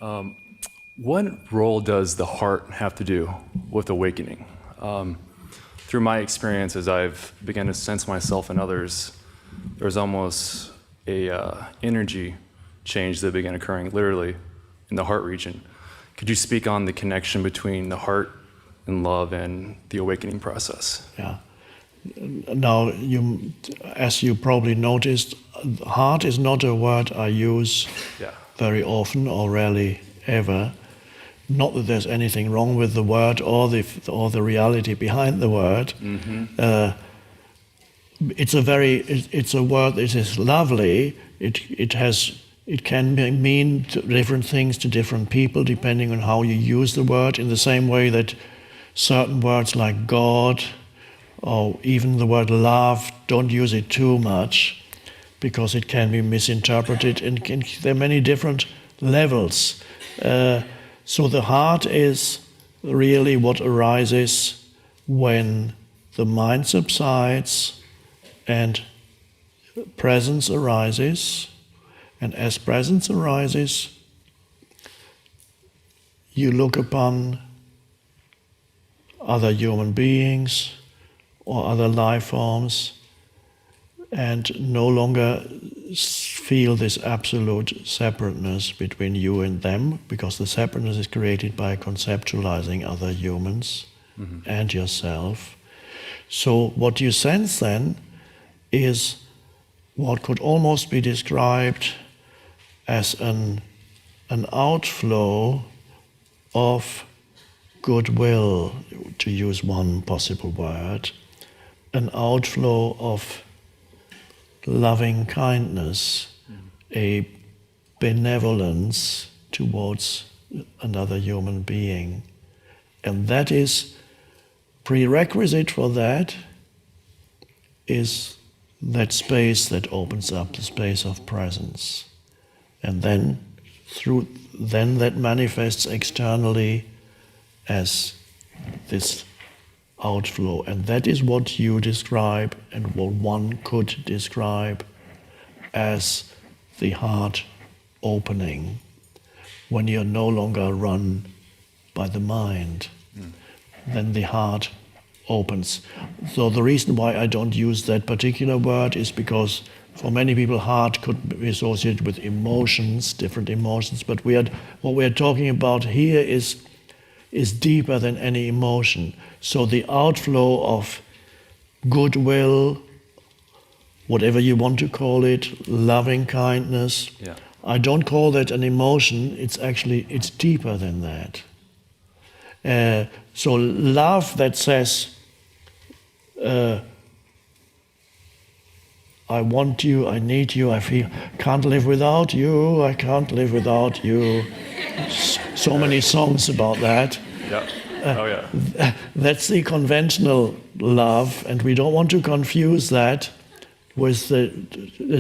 What role does the heart have to do with awakening? Through my experience, as I've begun to sense myself and others, there's almost a energy change that began occurring literally in the heart region. Could you speak on the connection between the heart and love and the awakening process? Yeah. Now, as you probably noticed, heart is not a word I use very often or rarely ever. Not that there's anything wrong with the word or the reality behind the word. Mm-hmm. It's a word that is lovely. It can mean different things to different people depending on how you use the word. In the same way that certain words like God or even the word love, don't use it too much because it can be misinterpreted, and there are many different levels. So the heart is really what arises when the mind subsides and presence arises. And as presence arises, you look upon other human beings or other life forms and no longer feel this absolute separateness between you and them, because the separateness is created by conceptualizing other humans and yourself. So what you sense then is what could almost be described as an outflow of goodwill, to use one possible word, an outflow of loving kindness, a benevolence towards another human being. And that is prerequisite for that is that space that opens up, the space of presence. And then that manifests externally as this outflow. And that is what you describe and what one could describe as the heart opening, when you're no longer run by the mind. Then the heart opens. So the reason why I don't use that particular word is because for many people heart could be associated with emotions, different emotions, but what we are talking about here is deeper than any emotion. So the outflow of goodwill, whatever you want to call it, loving kindness, I don't call that an emotion, it's deeper than that. So love that says, I want you, I need you, I feel, can't live without you, I can't live without you. So many songs about that. That's the conventional love, and we don't want to confuse that with the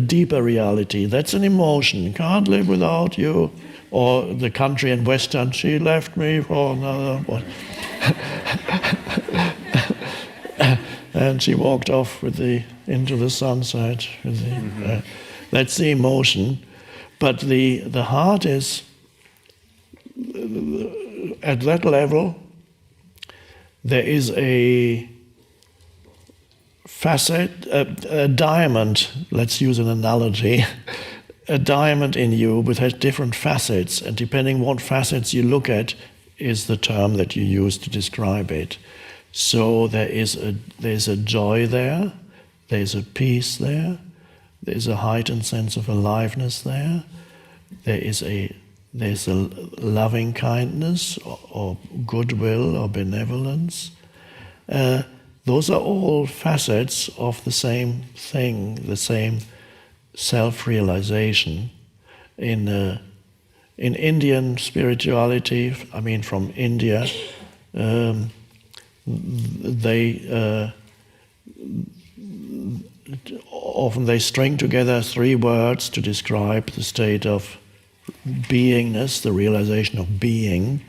deeper reality. That's an emotion, can't live without you. Or the country and western, she left me for another one. And she walked off into the sunset. That's the emotion. But the heart is, at that level, there is a facet, a diamond, let's use an analogy, a diamond in you which has different facets, and depending what facets you look at is the term that you use to describe it. So there's a joy there, there's a peace there, there's a heightened sense of aliveness there, there's a loving kindness or goodwill or benevolence. Those are all facets of the same thing, the same self-realization. In Indian spirituality, I mean from India, often they string together three words to describe the state of beingness, the realization of being,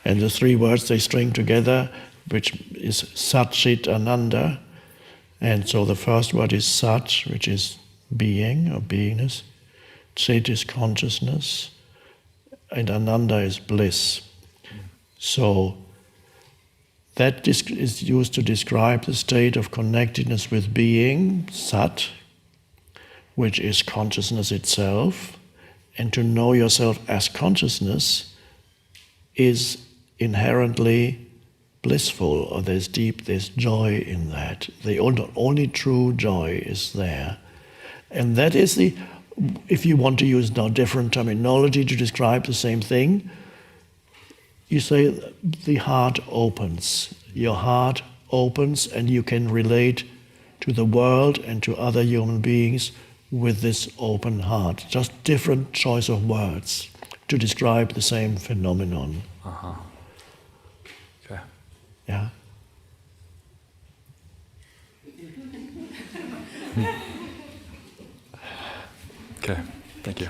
and the three words they string together, which is Sat Chit Ananda, and so the first word is Sat, which is being or beingness, Chit is consciousness, and Ananda is bliss. So that is used to describe the state of connectedness with being, Sat, which is consciousness itself. And to know yourself as consciousness is inherently blissful, or there's joy in that. The only true joy is there. And that is if you want to use now different terminology to describe the same thing, you say the heart opens. Your heart opens and you can relate to the world and to other human beings with this open heart. Just different choice of words to describe the same phenomenon. Uh-huh. Okay. Yeah? Okay, thank you.